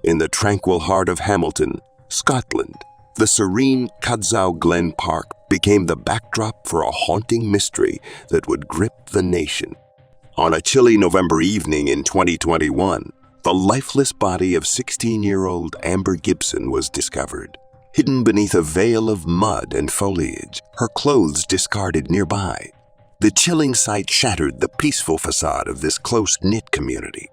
In the tranquil heart of Hamilton, Scotland, the serene Cadzow Glen Park became the backdrop for a haunting mystery that would grip the nation. On a chilly November evening in 2021, the lifeless body of 16-year-old Amber Gibson was discovered, hidden beneath a veil of mud and foliage, her clothes discarded nearby. The chilling sight shattered the peaceful facade of this close-knit community.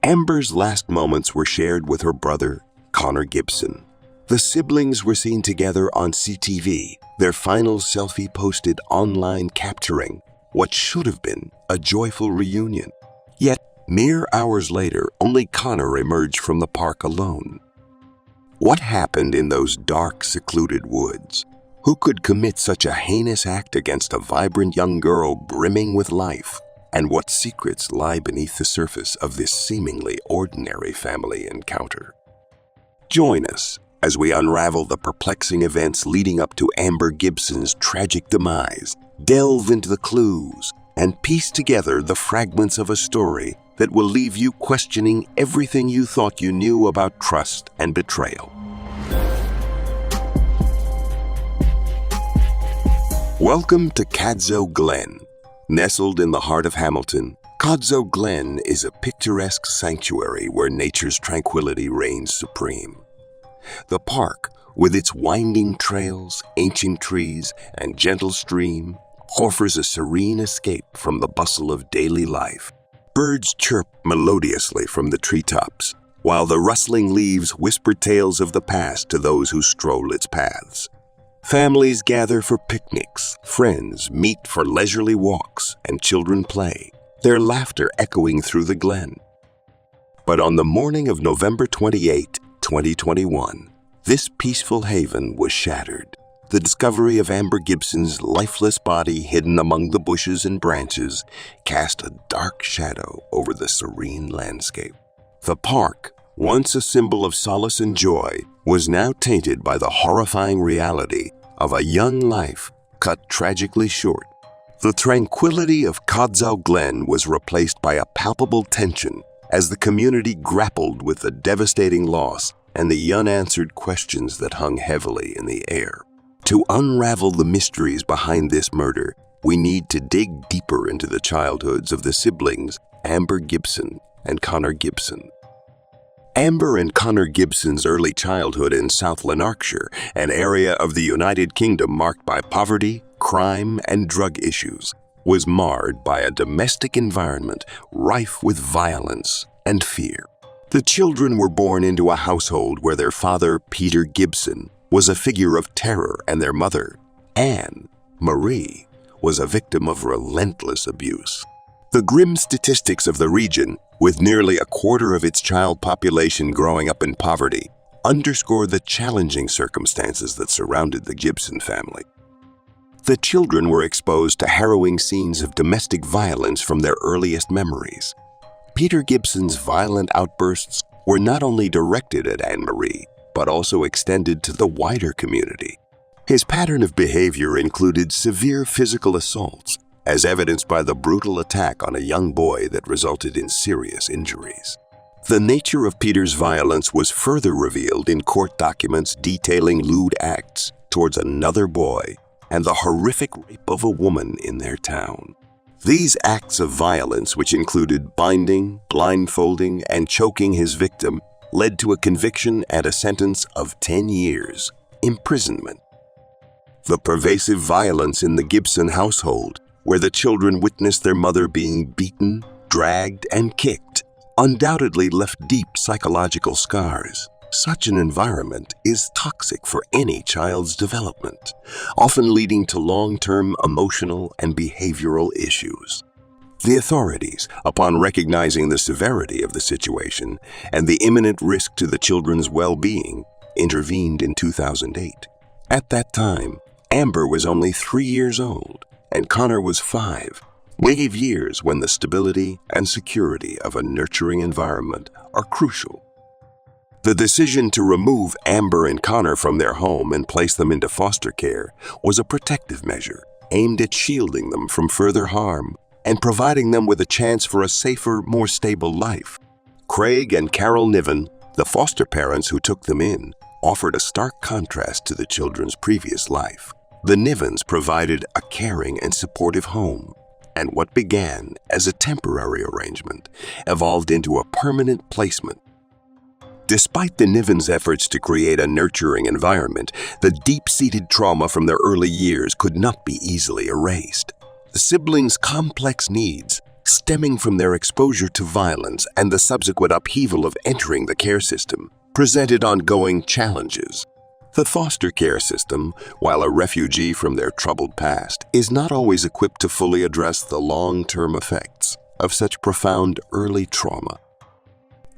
Amber's last moments were shared with her brother, Connor Gibson. The siblings were seen together on CTV, their final selfie posted online capturing what should have been a joyful reunion. Yet, mere hours later, only Connor emerged from the park alone. What happened in those dark, secluded woods? Who could commit such a heinous act against a vibrant young girl brimming with life? And what secrets lie beneath the surface of this seemingly ordinary family encounter? Join us as we unravel the perplexing events leading up to Amber Gibson's tragic demise, delve into the clues, and piece together the fragments of a story that will leave you questioning everything you thought you knew about trust and betrayal. Welcome to Cadzow Glen. Nestled in the heart of Hamilton, Cadzow Glen is a picturesque sanctuary where nature's tranquility reigns supreme. The park, with its winding trails, ancient trees, and gentle stream, offers a serene escape from the bustle of daily life. Birds chirp melodiously from the treetops, while the rustling leaves whisper tales of the past to those who stroll its paths. Families gather for picnics, friends meet for leisurely walks, and children play, their laughter echoing through the glen. But on the morning of November 28, 2021, this peaceful haven was shattered. The discovery of Amber Gibson's lifeless body hidden among the bushes and branches cast a dark shadow over the serene landscape. The park, once a symbol of solace and joy, was now tainted by the horrifying reality of a young life cut tragically short. The tranquility of Cadzow Glen was replaced by a palpable tension as the community grappled with the devastating loss and the unanswered questions that hung heavily in the air. To unravel the mysteries behind this murder, we need to dig deeper into the childhoods of the siblings Amber Gibson and Connor Gibson. Amber and Connor Gibson's early childhood in South Lanarkshire, an area of the United Kingdom marked by poverty, crime, and drug issues, was marred by a domestic environment rife with violence and fear. The children were born into a household where their father, Peter Gibson, was a figure of terror, and their mother, Anne Marie, was a victim of relentless abuse. The grim statistics of the region, with nearly a quarter of its child population growing up in poverty, underscore the challenging circumstances that surrounded the Gibson family. The children were exposed to harrowing scenes of domestic violence from their earliest memories. Peter Gibson's violent outbursts were not only directed at Anne-Marie, but also extended to the wider community. His pattern of behavior included severe physical assaults, as evidenced by the brutal attack on a young boy that resulted in serious injuries. The nature of Peter's violence was further revealed in court documents detailing lewd acts towards another boy and the horrific rape of a woman in their town. These acts of violence, which included binding, blindfolding, and choking his victim, led to a conviction and a sentence of 10 years imprisonment. The pervasive violence in the Gibson household, where the children witnessed their mother being beaten, dragged, and kicked, undoubtedly left deep psychological scars. Such an environment is toxic for any child's development, often leading to long-term emotional and behavioral issues. The authorities, upon recognizing the severity of the situation and the imminent risk to the children's well-being, intervened in 2008. At that time, Amber was only 3 years old, and Connor was 5. Wave years when the stability and security of a nurturing environment are crucial. The decision to remove Amber and Connor from their home and place them into foster care was a protective measure aimed at shielding them from further harm and providing them with a chance for a safer, more stable life. Craig and Carol Niven, The foster parents who took them in offered a stark contrast to the children's previous life. The Nivens provided a caring and supportive home, and what began as a temporary arrangement evolved into a permanent placement. Despite the Nivens' efforts to create a nurturing environment, the deep-seated trauma from their early years could not be easily erased. The siblings' complex needs, stemming from their exposure to violence and the subsequent upheaval of entering the care system, presented ongoing challenges. The foster care system, while a refugee from their troubled past, is not always equipped to fully address the long-term effects of such profound early trauma.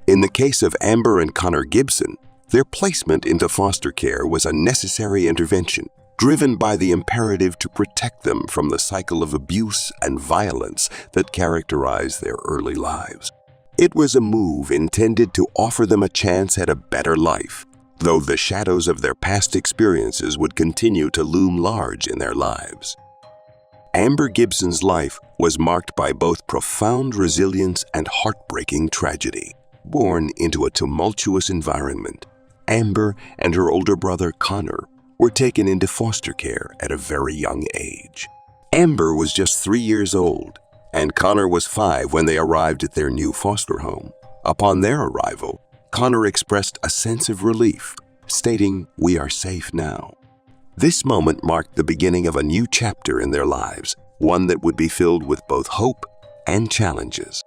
In the case of Amber and Connor Gibson, their placement into foster care was a necessary intervention, driven by the imperative to protect them from the cycle of abuse and violence that characterized their early lives. It was a move intended to offer them a chance at a better life, though the shadows of their past experiences would continue to loom large in their lives. Amber Gibson's life was marked by both profound resilience and heartbreaking tragedy. Born into a tumultuous environment, Amber and her older brother Connor were taken into foster care at a very young age. Amber was just 3 years old, and Connor was 5 when they arrived at their new foster home. Upon their arrival, Connor expressed a sense of relief, stating, "We are safe now." This moment marked the beginning of a new chapter in their lives, one that would be filled with both hope and challenges.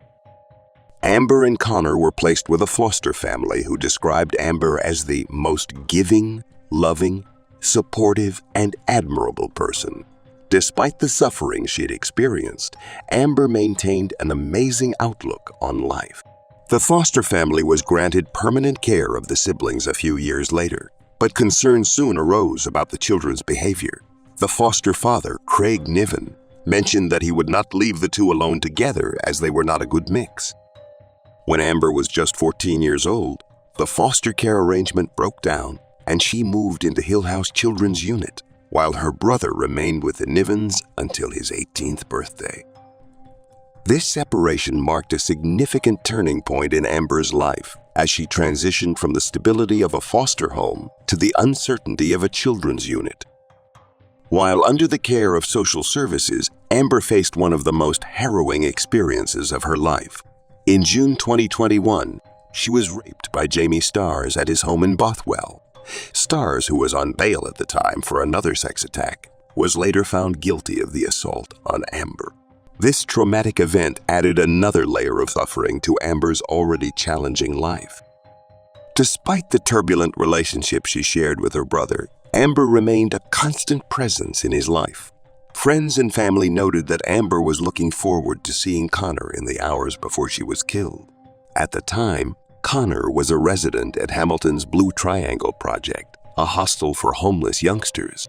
Amber and Connor were placed with a foster family who described Amber as the most giving, loving, supportive, and admirable person. Despite the suffering she had experienced, Amber maintained an amazing outlook on life. The foster family was granted permanent care of the siblings a few years later, but concerns soon arose about the children's behavior. The foster father, Craig Niven, mentioned that he would not leave the two alone together as they were not a good mix. When Amber was just 14 years old, the foster care arrangement broke down and she moved into Hill House Children's Unit, while her brother remained with the Nivens until his 18th birthday. This separation marked a significant turning point in Amber's life as she transitioned from the stability of a foster home to the uncertainty of a children's unit. While under the care of social services, Amber faced one of the most harrowing experiences of her life. In June 2021, she was raped by Jamie Stars at his home in Bothwell. Stars, who was on bail at the time for another sex attack, was later found guilty of the assault on Amber. This traumatic event added another layer of suffering to Amber's already challenging life. Despite the turbulent relationship she shared with her brother, Amber remained a constant presence in his life. Friends and family noted that Amber was looking forward to seeing Connor in the hours before she was killed. At the time, Connor was a resident at Hamilton's Blue Triangle Project, a hostel for homeless youngsters.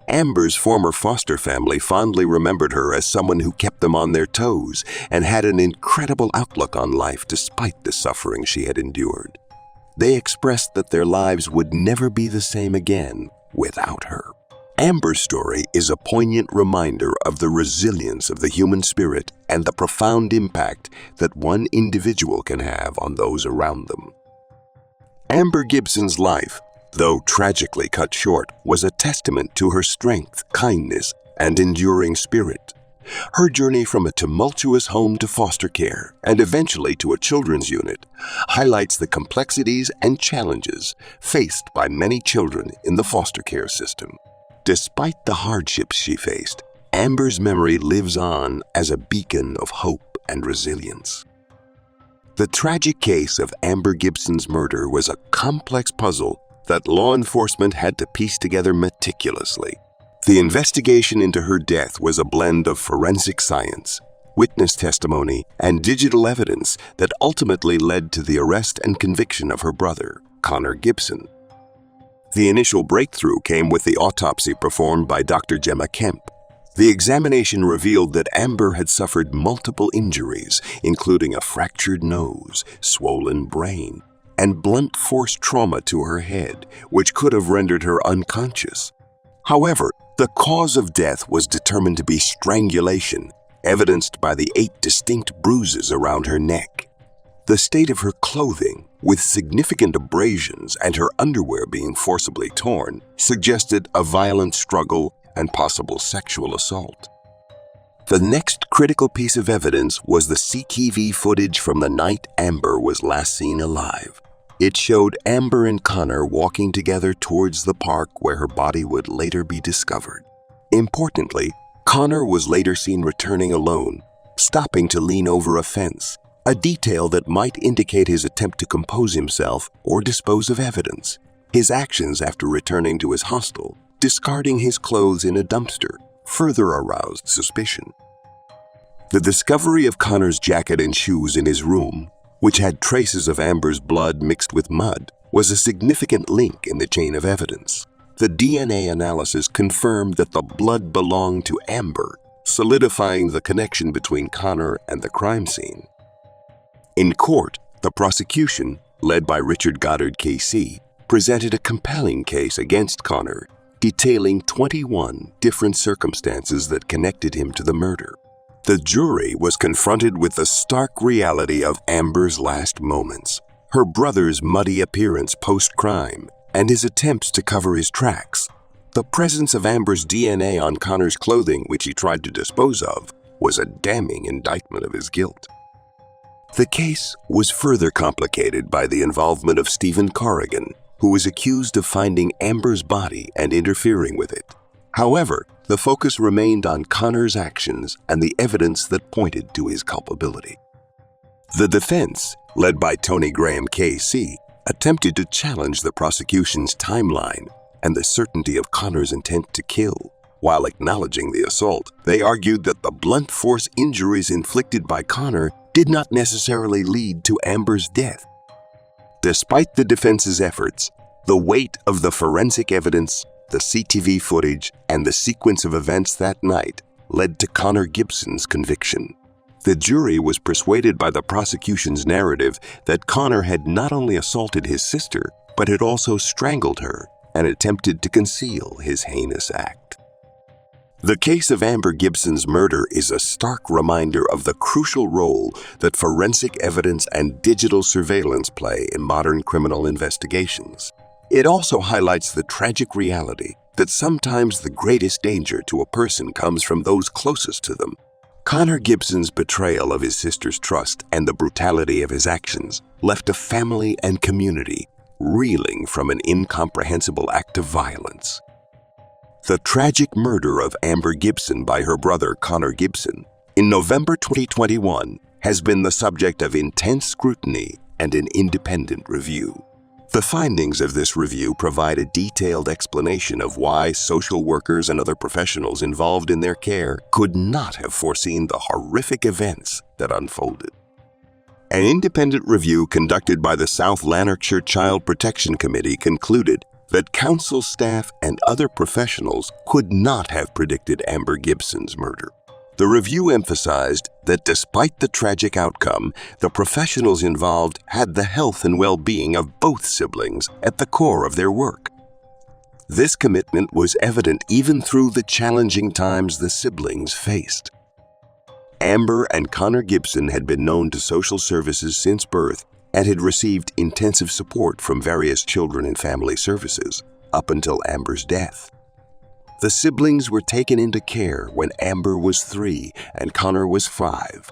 Amber's former foster family fondly remembered her as someone who kept them on their toes and had an incredible outlook on life despite the suffering she had endured. They expressed that their lives would never be the same again without her. Amber's story is a poignant reminder of the resilience of the human spirit and the profound impact that one individual can have on those around them. Amber Gibson's life, though tragically cut short, was a testament to her strength, kindness, and enduring spirit. Her journey from a tumultuous home to foster care and eventually to a children's unit highlights the complexities and challenges faced by many children in the foster care system. Despite the hardships she faced, Amber's memory lives on as a beacon of hope and resilience. The tragic case of Amber Gibson's murder was a complex puzzle that law enforcement had to piece together meticulously. The investigation into her death was a blend of forensic science, witness testimony, and digital evidence that ultimately led to the arrest and conviction of her brother, Connor Gibson. The initial breakthrough came with the autopsy performed by Dr. Gemma Kemp. The examination revealed that Amber had suffered multiple injuries, including a fractured nose, swollen brain, and blunt force trauma to her head, which could have rendered her unconscious. However, the cause of death was determined to be strangulation, evidenced by the 8 distinct bruises around her neck. The state of her clothing, with significant abrasions and her underwear being forcibly torn, suggested a violent struggle and possible sexual assault. The next critical piece of evidence was the CTV footage from the night Amber was last seen alive. It showed Amber and Connor walking together towards the park where her body would later be discovered. Importantly, Connor was later seen returning alone, stopping to lean over a fence, a detail that might indicate his attempt to compose himself or dispose of evidence. His actions after returning to his hostel, discarding his clothes in a dumpster, further aroused suspicion. The discovery of Connor's jacket and shoes in his room, which had traces of Amber's blood mixed with mud, was a significant link in the chain of evidence. The DNA analysis confirmed that the blood belonged to Amber, solidifying the connection between Connor and the crime scene. In court, the prosecution, led by Richard Goddard KC, presented a compelling case against Connor, detailing 21 different circumstances that connected him to the murder. The jury was confronted with the stark reality of Amber's last moments, her brother's muddy appearance post-crime, and his attempts to cover his tracks. The presence of Amber's DNA on Connor's clothing, which he tried to dispose of, was a damning indictment of his guilt. The case was further complicated by the involvement of Stephen Corrigan, who was accused of finding Amber's body and interfering with it. However, the focus remained on Connor's actions and the evidence that pointed to his culpability. The defense, led by Tony Graham KC, attempted to challenge the prosecution's timeline and the certainty of Connor's intent to kill. While acknowledging the assault, they argued that the blunt force injuries inflicted by Connor did not necessarily lead to Amber's death. Despite the defense's efforts, the weight of the forensic evidence, the CTV footage, and the sequence of events that night led to Connor Gibson's conviction. The jury was persuaded by the prosecution's narrative that Connor had not only assaulted his sister, but had also strangled her and attempted to conceal his heinous act. The case of Amber Gibson's murder is a stark reminder of the crucial role that forensic evidence and digital surveillance play in modern criminal investigations. It also highlights the tragic reality that sometimes the greatest danger to a person comes from those closest to them. Connor Gibson's betrayal of his sister's trust and the brutality of his actions left a family and community reeling from an incomprehensible act of violence. The tragic murder of Amber Gibson by her brother Connor Gibson in November 2021 has been the subject of intense scrutiny and an independent review. The findings of this review provide a detailed explanation of why social workers and other professionals involved in their care could not have foreseen the horrific events that unfolded. An independent review conducted by the South Lanarkshire Child Protection Committee concluded that council staff and other professionals could not have predicted Amber Gibson's murder. The review emphasized that despite the tragic outcome, the professionals involved had the health and well-being of both siblings at the core of their work. This commitment was evident even through the challenging times the siblings faced. Amber and Connor Gibson had been known to social services since birth and had received intensive support from various children and family services up until Amber's death. The siblings were taken into care when Amber was 3 and Connor was 5.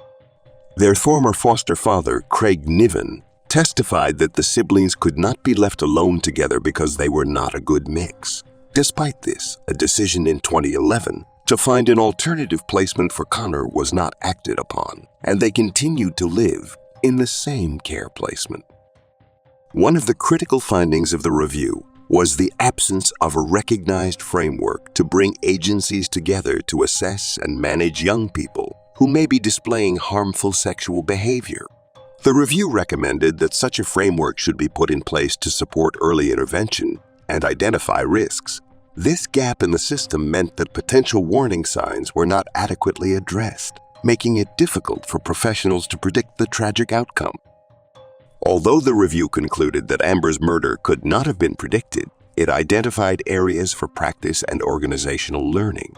Their former foster father, Craig Niven, testified that the siblings could not be left alone together because they were not a good mix. Despite this, a decision in 2011 to find an alternative placement for Connor was not acted upon, and they continued to live in the same care placement. One of the critical findings of the review was the absence of a recognized framework to bring agencies together to assess and manage young people who may be displaying harmful sexual behavior. The review recommended that such a framework should be put in place to support early intervention and identify risks. This gap in the system meant that potential warning signs were not adequately addressed, making it difficult for professionals to predict the tragic outcome. Although the review concluded that Amber's murder could not have been predicted, it identified areas for practice and organizational learning.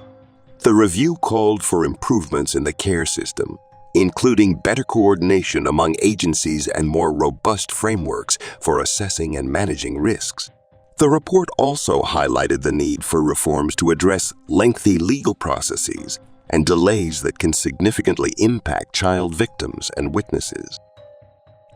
The review called for improvements in the care system, including better coordination among agencies and more robust frameworks for assessing and managing risks. The report also highlighted the need for reforms to address lengthy legal processes and delays that can significantly impact child victims and witnesses.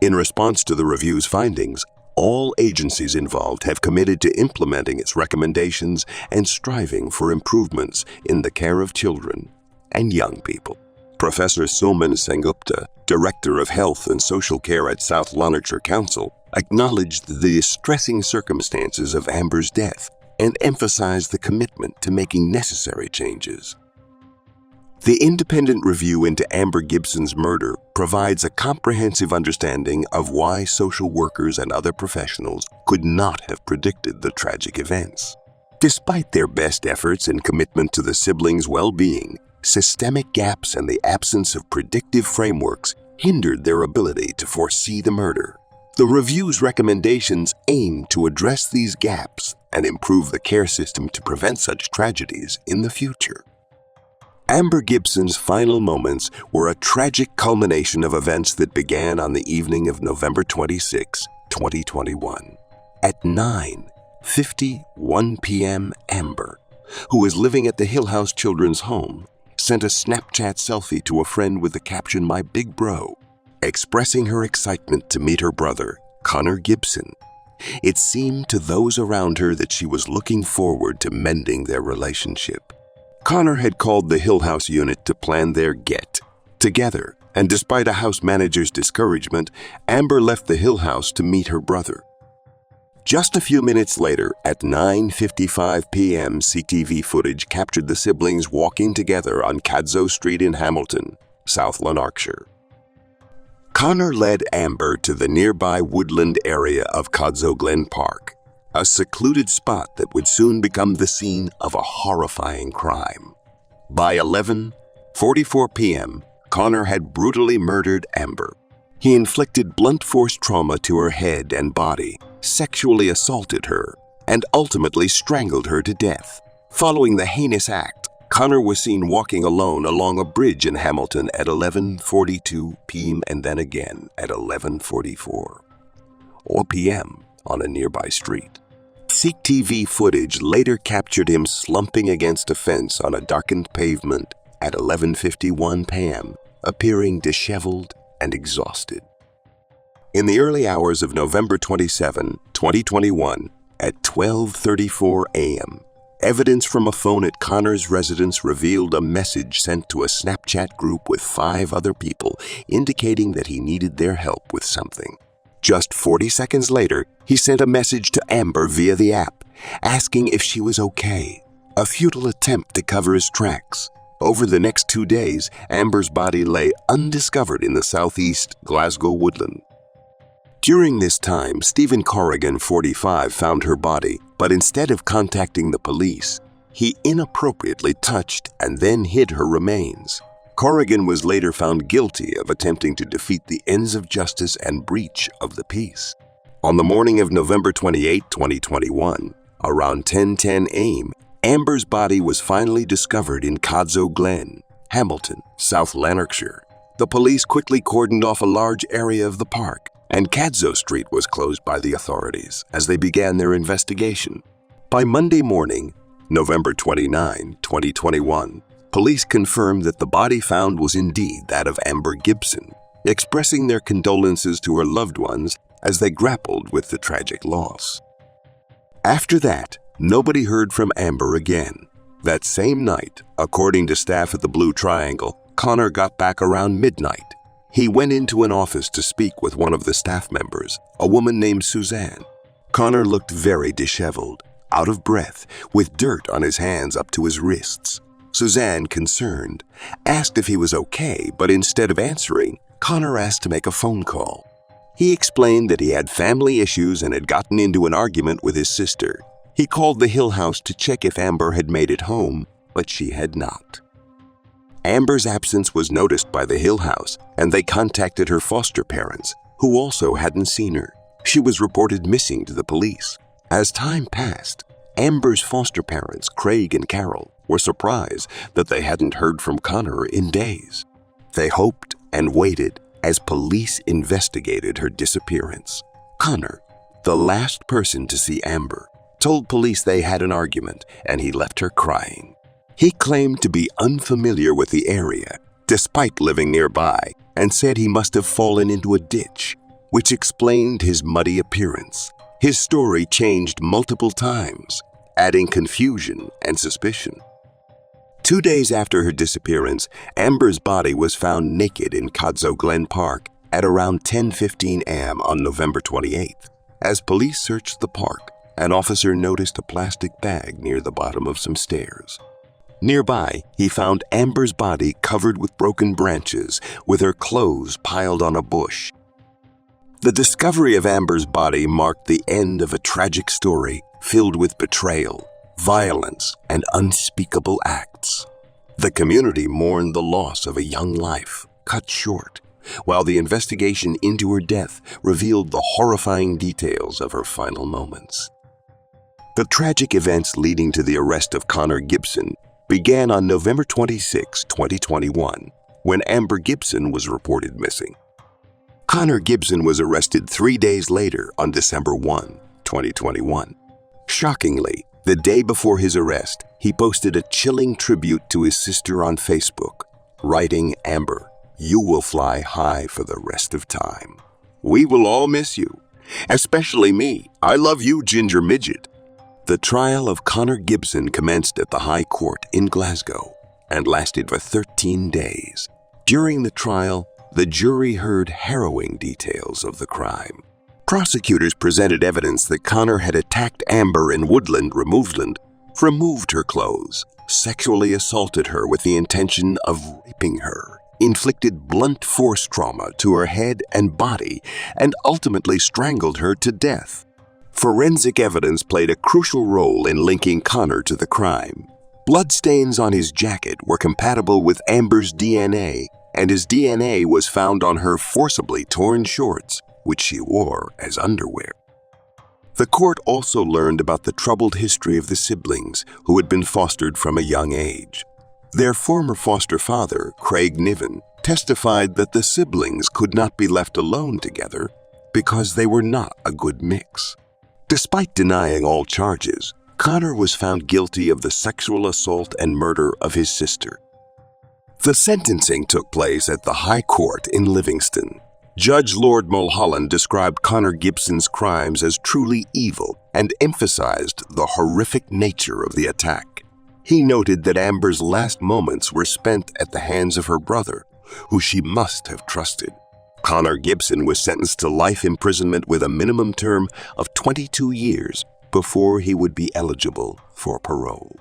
In response to the review's findings, all agencies involved have committed to implementing its recommendations and striving for improvements in the care of children and young people. Professor Suman Sengupta, Director of Health and Social Care at South Lanarkshire Council, acknowledged the distressing circumstances of Amber's death and emphasized the commitment to making necessary changes. The independent review into Amber Gibson's murder provides a comprehensive understanding of why social workers and other professionals could not have predicted the tragic events. Despite their best efforts and commitment to the siblings' well-being, systemic gaps and the absence of predictive frameworks hindered their ability to foresee the murder. The review's recommendations aim to address these gaps and improve the care system to prevent such tragedies in the future. Amber Gibson's final moments were a tragic culmination of events that began on the evening of November 26, 2021. At 9:51 p.m., Amber, who was living at the Hill House Children's Home, sent a Snapchat selfie to a friend with the caption, "My big bro," expressing her excitement to meet her brother, Connor Gibson. It seemed to those around her that she was looking forward to mending their relationship. Connor had called the Hill House unit to plan their get-together, and despite a house manager's discouragement, Amber left the Hill House to meet her brother. Just a few minutes later, at 9:55 p.m., CCTV footage captured the siblings walking together on Cadzow Street in Hamilton, South Lanarkshire. Connor led Amber to the nearby woodland area of Cadzow Glen Park, a secluded spot that would soon become the scene of a horrifying crime. By 11:44 p.m., Connor had brutally murdered Amber. He inflicted blunt force trauma to her head and body, sexually assaulted her, and ultimately strangled her to death. Following the heinous act, Connor was seen walking alone along a bridge in Hamilton at 11:42 p.m. and then again at 11:44 p.m. on a nearby street. CCTV footage later captured him slumping against a fence on a darkened pavement at 11:51 p.m., appearing disheveled and exhausted. In the early hours of November 27, 2021, at 12:34 a.m., evidence from a phone at Connor's residence revealed a message sent to a Snapchat group with 5 other people indicating that he needed their help with something. Just 40 seconds later, he sent a message to Amber via the app, asking if she was okay, a futile attempt to cover his tracks. Over the next 2 days, Amber's body lay undiscovered in the southeast Glasgow woodland. During this time, Stephen Corrigan, 45, found her body, but instead of contacting the police, he inappropriately touched and then hid her remains. Corrigan was later found guilty of attempting to defeat the ends of justice and breach of the peace. On the morning of November 28, 2021, around 10:10 a.m., Amber's body was finally discovered in Cadzow Glen, Hamilton, South Lanarkshire. The police quickly cordoned off a large area of the park, and Cadzow Street was closed by the authorities as they began their investigation. By Monday morning, November 29, 2021, police confirmed that the body found was indeed that of Amber Gibson, expressing their condolences to her loved ones as they grappled with the tragic loss. After that, nobody heard from Amber again. That same night, according to staff at the Blue Triangle, Connor got back around midnight. He went into an office to speak with one of the staff members, a woman named Suzanne. Connor looked very disheveled, out of breath, with dirt on his hands up to his wrists. Suzanne, concerned, asked if he was okay, but instead of answering, Connor asked to make a phone call. He explained that he had family issues and had gotten into an argument with his sister. He called the Hill House to check if Amber had made it home, but she had not. Amber's absence was noticed by the Hill House, and they contacted her foster parents, who also hadn't seen her. She was reported missing to the police. As time passed, Amber's foster parents, Craig and Carol, were surprised that they hadn't heard from Connor in days. They hoped and waited as police investigated her disappearance. Connor, the last person to see Amber, told police they had an argument and he left her crying. He claimed to be unfamiliar with the area, despite living nearby, and said he must have fallen into a ditch, which explained his muddy appearance. His story changed multiple times, adding confusion and suspicion. 2 days after her disappearance, Amber's body was found naked in Codso Glen Park at around 10:15 a.m. on November 28th. As police searched the park, an officer noticed a plastic bag near the bottom of some stairs. Nearby, he found Amber's body covered with broken branches, with her clothes piled on a bush. The discovery of Amber's body marked the end of a tragic story filled with betrayal, violence, and unspeakable acts. The community mourned the loss of a young life, cut short, while the investigation into her death revealed the horrifying details of her final moments. The tragic events leading to the arrest of Connor Gibson began on November 26, 2021, when Amber Gibson was reported missing. Connor Gibson was arrested 3 days later on December 1, 2021. Shockingly, the day before his arrest, he posted a chilling tribute to his sister on Facebook, writing, "Amber, you will fly high for the rest of time. We will all miss you, especially me. I love you, Ginger Midget." The trial of Connor Gibson commenced at the High Court in Glasgow and lasted for 13 days. During the trial, the jury heard harrowing details of the crime. Prosecutors presented evidence that Connor had attacked Amber in Woodland, Removeland, removed her clothes, sexually assaulted her with the intention of raping her, inflicted blunt force trauma to her head and body, and ultimately strangled her to death. Forensic evidence played a crucial role in linking Connor to the crime. Bloodstains on his jacket were compatible with Amber's DNA, and his DNA was found on her forcibly torn shorts, which she wore as underwear. The court also learned about the troubled history of the siblings who had been fostered from a young age. Their former foster father, Craig Niven, testified that the siblings could not be left alone together because they were not a good mix. Despite denying all charges, Connor was found guilty of the sexual assault and murder of his sister. The sentencing took place at the High Court in Livingston. Judge Lord Mulholland described Connor Gibson's crimes as truly evil and emphasized the horrific nature of the attack. He noted that Amber's last moments were spent at the hands of her brother, who she must have trusted. Connor Gibson was sentenced to life imprisonment with a minimum term of 22 years before he would be eligible for parole.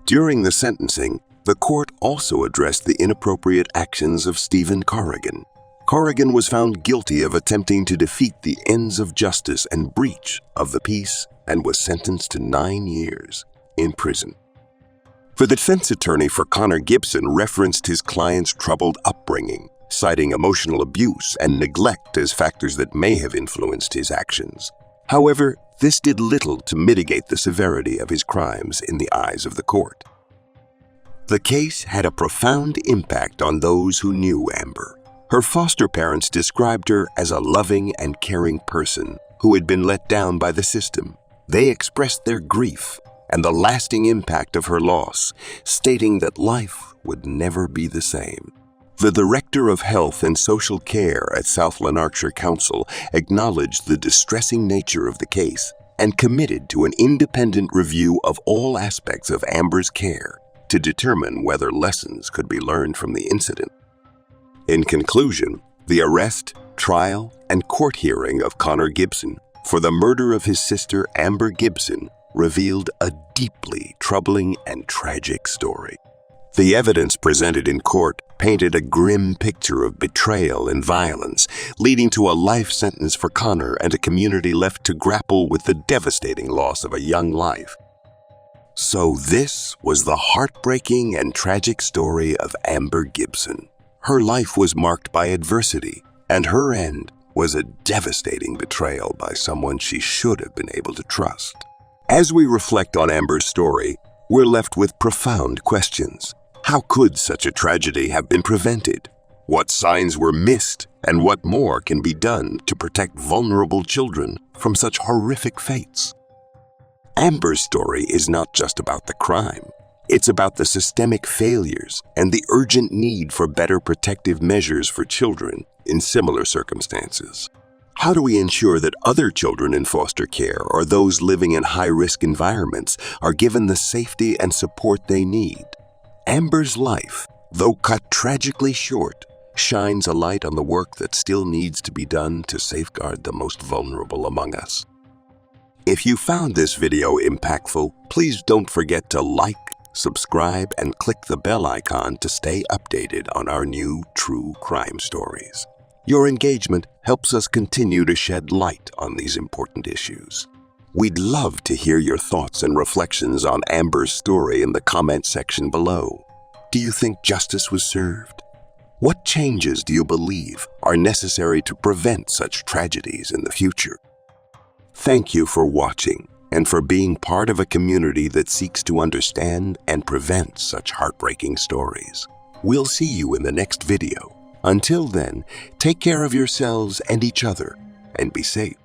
During the sentencing, the court also addressed the inappropriate actions of Stephen Corrigan. Corrigan was found guilty of attempting to defeat the ends of justice and breach of the peace and was sentenced to 9 years in prison. The defense attorney for Connor Gibson referenced his client's troubled upbringing, citing emotional abuse and neglect as factors that may have influenced his actions. However, this did little to mitigate the severity of his crimes in the eyes of the court. The case had a profound impact on those who knew Amber. Her foster parents described her as a loving and caring person who had been let down by the system. They expressed their grief and the lasting impact of her loss, stating that life would never be the same. The Director of Health and Social Care at South Lanarkshire Council acknowledged the distressing nature of the case and committed to an independent review of all aspects of Amber's care to determine whether lessons could be learned from the incident. In conclusion, the arrest, trial, and court hearing of Connor Gibson for the murder of his sister Amber Gibson revealed a deeply troubling and tragic story. The evidence presented in court painted a grim picture of betrayal and violence, leading to a life sentence for Connor and a community left to grapple with the devastating loss of a young life. So this was the heartbreaking and tragic story of Amber Gibson. Her life was marked by adversity, and her end was a devastating betrayal by someone she should have been able to trust. As we reflect on Amber's story, we're left with profound questions. How could such a tragedy have been prevented? what signs were missed, and what more can be done to protect vulnerable children from such horrific fates. Amber's story is not just about the crime. It's about the systemic failures and the urgent need for better protective measures for children in similar circumstances. How do we ensure that other children in foster care or those living in high-risk environments are given the safety and support they need? Amber's life, though cut tragically short, shines a light on the work that still needs to be done to safeguard the most vulnerable among us. If you found this video impactful, please don't forget to like, subscribe, and click the bell icon to stay updated on our new true crime stories. Your engagement helps us continue to shed light on these important issues. We'd love to hear your thoughts and reflections on Amber's story in the comment section below. Do you think justice was served? What changes do you believe are necessary to prevent such tragedies in the future? Thank you for watching and for being part of a community that seeks to understand and prevent such heartbreaking stories. We'll see you in the next video. Until then, take care of yourselves and each other, and be safe.